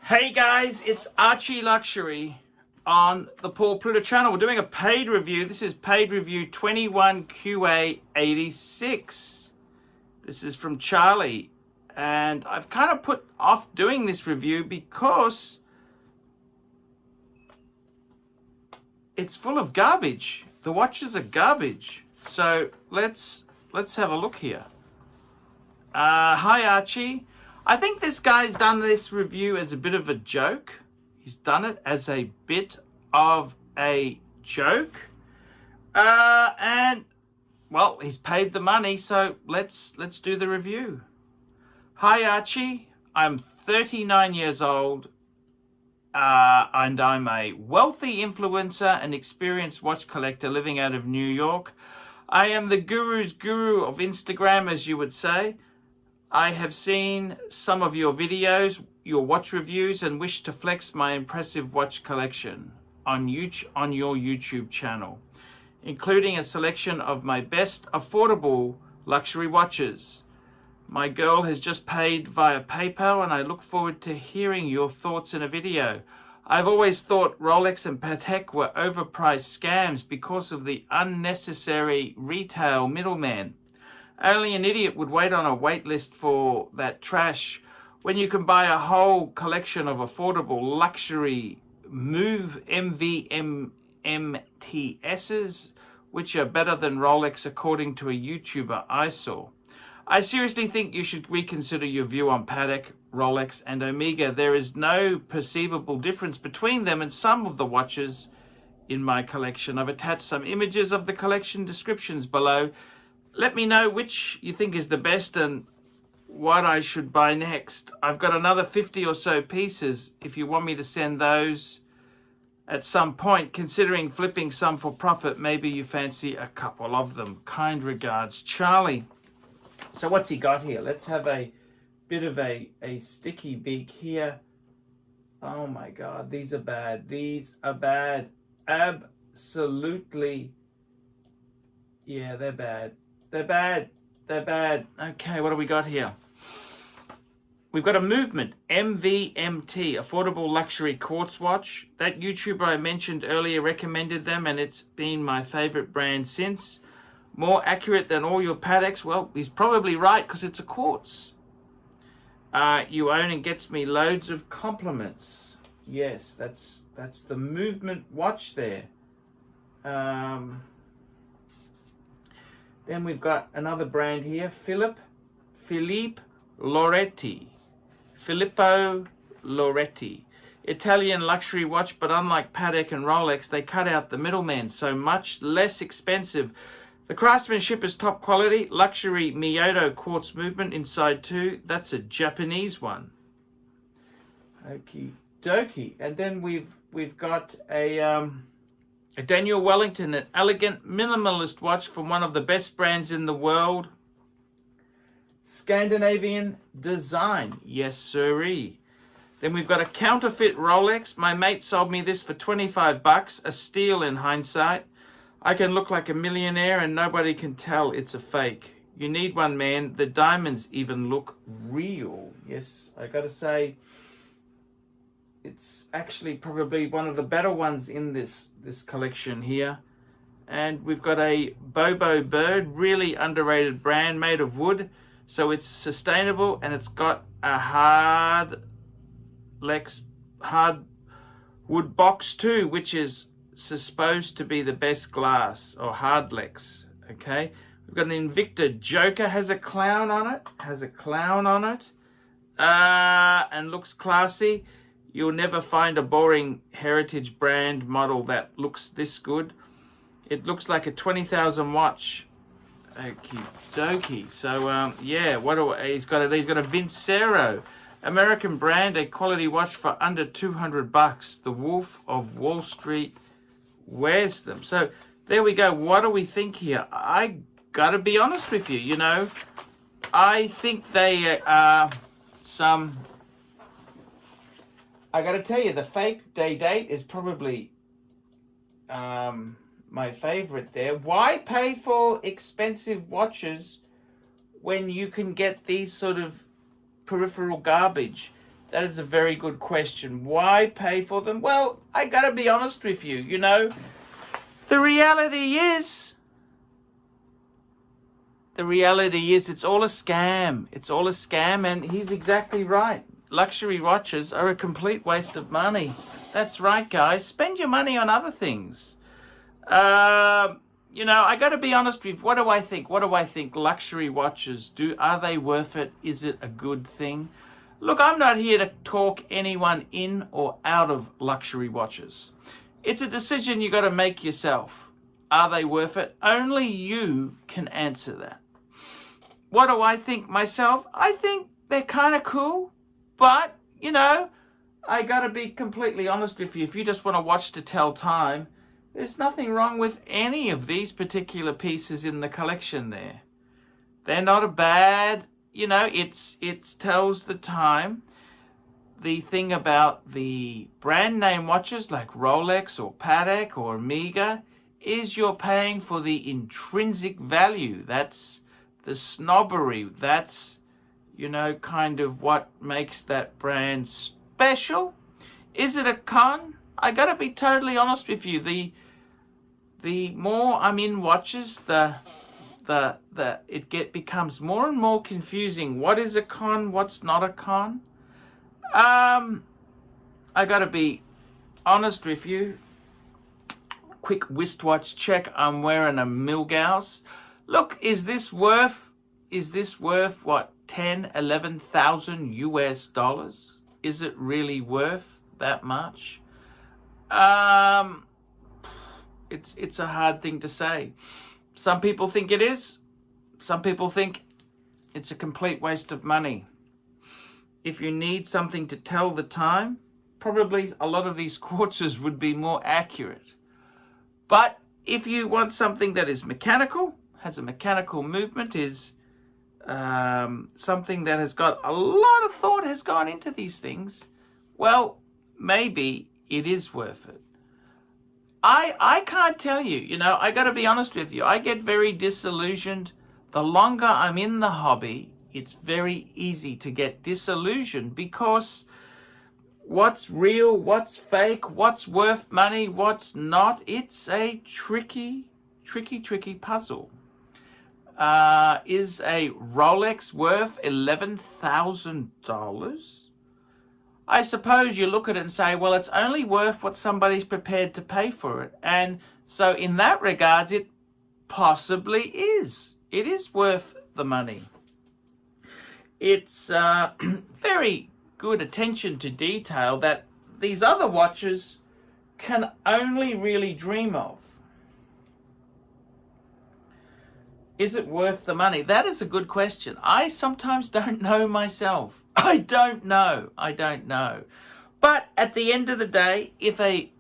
Hey guys, it's Archie Luxury on the Paul Pluta channel. We're doing a paid review. This is paid review 21QA86. This is from Charlie. And I've kind of put off doing this review because it's full of garbage. The watches are garbage. So let's have a look here. Hi Archie. I think this guy's done this review as a bit of a joke. He's done it as a bit of a joke. And, well, he's paid the money, so let's do the review. Hi, Archie. I'm 39 years old, and I'm a wealthy influencer and experienced watch collector living out of New York. I am the guru's guru of Instagram, as you would say. I have seen some of your videos, your watch reviews, and wish to flex my impressive watch collection on your YouTube channel, including a selection of my best affordable luxury watches. My girl has just paid via PayPal, and I look forward to hearing your thoughts in a video. I've always thought Rolex and Patek were overpriced scams because of the unnecessary retail middleman. Only an idiot would wait on a wait list for that trash when you can buy a whole collection of affordable luxury Move MVMTSs, which are better than Rolex according to a YouTuber I saw. I seriously think you should reconsider your view on Patek, Rolex and Omega. There is no perceivable difference between them and some of the watches in my collection. I've attached some images of the collection descriptions below. Let me know which you think is the best and what I should buy next. I've got another 50 or so pieces if you want me to send those at some point. Considering flipping some for profit, maybe you fancy a couple of them. Kind regards, Charlie. So what's he got here? Let's have a bit of a sticky beak here. Oh my God, these are bad. These are bad. Absolutely. Yeah, they're bad. They're bad. They're bad. Okay, what do we got here? We've got a Movement MVMT, affordable luxury quartz watch. That YouTuber I mentioned earlier recommended them, and it's been my favorite brand since. More accurate than all your Pateks? Well, he's probably right because it's a quartz. You own and gets me loads of compliments. Yes, that's the Movement watch there. Then we've got another brand here, Philippe Loretti. Filippo Loretti. Italian luxury watch, but unlike Patek and Rolex, they cut out the middleman, so much less expensive. The craftsmanship is top quality. Luxury Miyota quartz movement inside too. That's a Japanese one. Okie dokie. And then we've got a Daniel Wellington, an elegant minimalist watch from one of the best brands in the world. Scandinavian design. Yes, sirree. Then we've got a counterfeit Rolex. My mate sold me this for 25 bucks, a steal in hindsight. I can look like a millionaire and nobody can tell it's a fake. You need one, man. The diamonds even look real. Yes, I gotta say, it's actually probably one of the better ones in this collection here. And we've got a Bobo Bird, really underrated brand, made of wood. So it's sustainable, and it's got a hard wood box too, which is supposed to be the best glass, or hardlex. Okay, we've got an Invicta Joker, has a clown on it, and looks classy. You'll never find a boring heritage brand model that looks this good. It looks like a 20,000 watch. Okie dokie. So yeah, he's got a Vincero, American brand, a quality watch for under 200 bucks. The Wolf of Wall Street wears them. So there we go. What do we think here? I gotta be honest with you, I think they are some. I gotta tell you, the fake day date is probably my favorite there. Why pay for expensive watches when you can get these sort of peripheral garbage? That is a very good question. Why pay for them? Well, I gotta be honest with you. You know, the reality is it's all a scam. It's all a scam, and he's exactly right. Luxury watches are a complete waste of money. That's right, guys. Spend your money on other things. You know, I got to be honest with you. What do I think? What do I think luxury watches do? Are they worth it? Is it a good thing? Look, I'm not here to talk anyone in or out of luxury watches. It's a decision you got to make yourself. Are they worth it? Only you can answer that. What do I think myself? I think they're kind of cool, but, you know, I got to be completely honest with you. If you just want to watch to tell time, there's nothing wrong with any of these particular pieces in the collection there. They're not a bad, you know, it tells the time. The thing about the brand name watches like Rolex or Patek or Omega is you're paying for the intrinsic value. That's the snobbery. That's, you know, kind of what makes that brand special. Is it a con? I gotta be totally honest with you. The more I'm in watches, it becomes more and more confusing. What is a con? What's not a con? I gotta be honest with you. Quick wristwatch check. I'm wearing a Milgauss. Look, is this worth what, 10, 11,000 US dollars? Is it really worth that much? It's a hard thing to say. Some people think it is. Some people think it's a complete waste of money. If you need something to tell the time, probably a lot of these quartzes would be more accurate. But if you want something that is mechanical, has a mechanical movement, is something that has got a lot of thought has gone into these things, well, maybe it is worth it. I can't tell you, you know, I got to be honest with you. I get very disillusioned. The longer I'm in the hobby, it's very easy to get disillusioned because what's real, what's fake, what's worth money, what's not, it's a tricky puzzle. Is a Rolex worth $11,000? I suppose you look at it and say, well, it's only worth what somebody's prepared to pay for it. And so in that regards, it possibly is. It is worth the money. It's very good attention to detail that these other watches can only really dream of. Is it worth the money? That is a good question. I sometimes don't know myself. I don't know. But at the end of the day, if a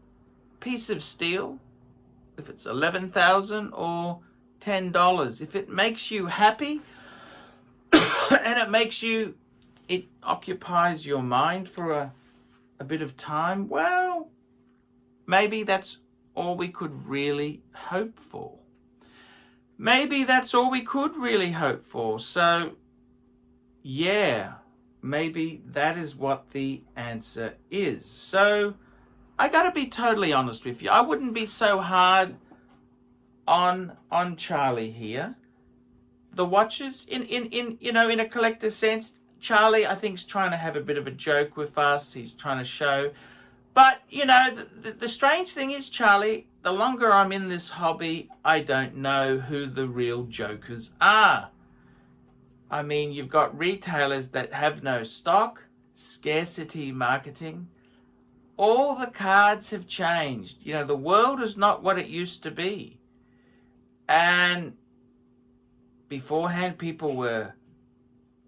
piece of steel, if it's $11,000 or $10, if it makes you happy and it occupies your mind for a bit of time, well, maybe that's all we could really hope for. Maybe that's all we could really hope for. So, yeah, maybe that is what the answer is. So, I got to be totally honest with you. I wouldn't be so hard on Charlie here. The watches, in a collector's sense, Charlie, I think, is trying to have a bit of a joke with us. He's trying to show. But, you know, the strange thing is, Charlie, the longer I'm in this hobby, I don't know who the real jokers are. I mean, you've got retailers that have no stock, scarcity marketing. All the cards have changed. You know, the world is not what it used to be. And beforehand, people were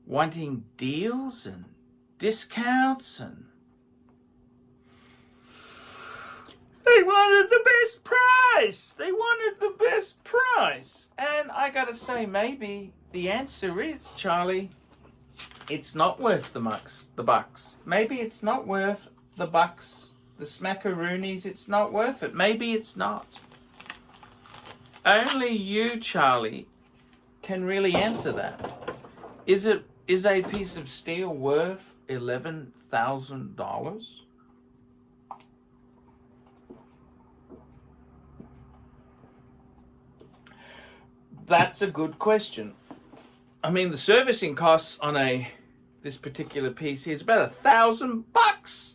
wanting deals and discounts, and they wanted the best price. And I gotta say, maybe the answer is, Charlie, it's not worth the bucks. Maybe it's not worth the bucks, the smackaroonies. It's not worth it. Maybe it's not. Only you, Charlie, can really answer that. Is a piece of steel worth $11,000? That's a good question. I mean, the servicing costs on this particular PC is about $1,000.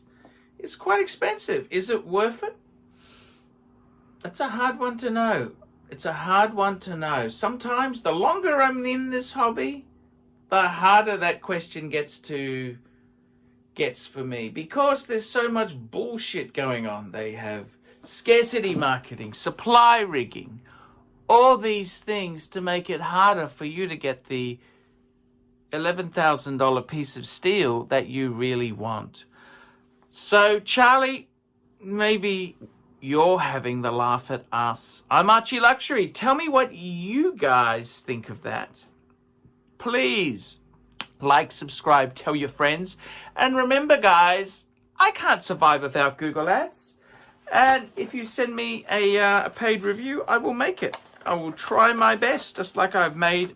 It's quite expensive. Is it worth it? That's a hard one to know. It's a hard one to know. Sometimes the longer I'm in this hobby, the harder that question gets for me, because there's so much bullshit going on. They have scarcity marketing, supply rigging, all these things to make it harder for you to get the $11,000 piece of steel that you really want. So, Charlie, maybe you're having the laugh at us. I'm Archie Luxury. Tell me what you guys think of that. Please like, subscribe, tell your friends. And remember, guys, I can't survive without Google Ads. And if you send me a paid review, I will make it. I will try my best, just like I've made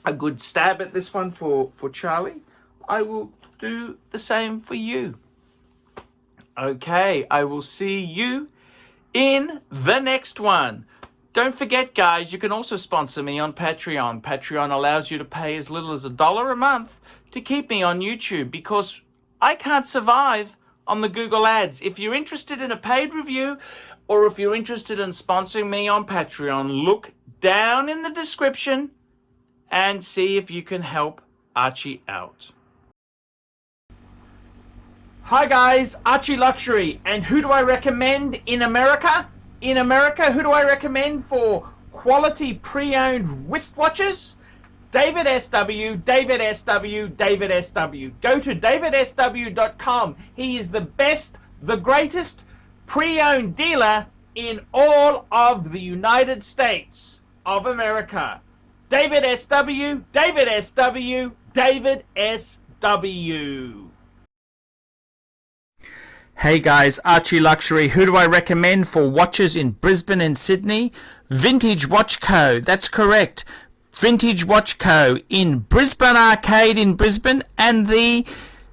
a good stab at this one for Charlie. I will do the same for you. Okay, I will see you in the next one. Don't forget, guys, you can also sponsor me on Patreon. Patreon allows you to pay as little as $1 a month to keep me on YouTube, because I can't survive on the Google Ads. If you're interested in a paid review, or if you're interested in sponsoring me on Patreon, look down in the description and see if you can help Archie out. Hi guys, Archie Luxury, and who do I recommend in America? In America, who do I recommend for quality pre-owned wristwatches? David SW, David SW, David SW. Go to davidsw.com. He is the best, the greatest pre-owned dealer in all of the United States of America. David SW, David SW, David SW. Hey guys, Archie Luxury. Who do I recommend for watches in Brisbane and Sydney? Vintage Watch Co. That's correct. Vintage Watch Co. in Brisbane Arcade in Brisbane and the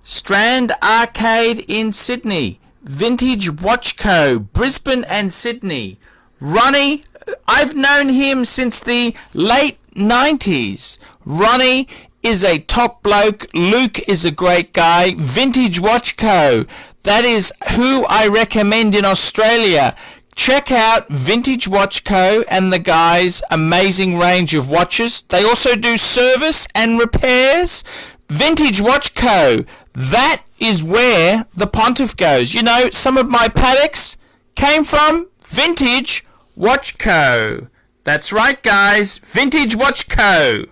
Strand Arcade in Sydney. Vintage Watch Co. Brisbane and Sydney. Ronnie, I've known him since the late 90s. Ronnie is a top bloke. Luke is a great guy. Vintage Watch Co. That is who I recommend in Australia. Check out Vintage Watch Co. and the guys' amazing range of watches. They also do service and repairs. Vintage Watch Co. That is where the Pontiff goes. You know, some of my Pateks came from Vintage Watch Co. That's right, guys. Vintage Watch Co.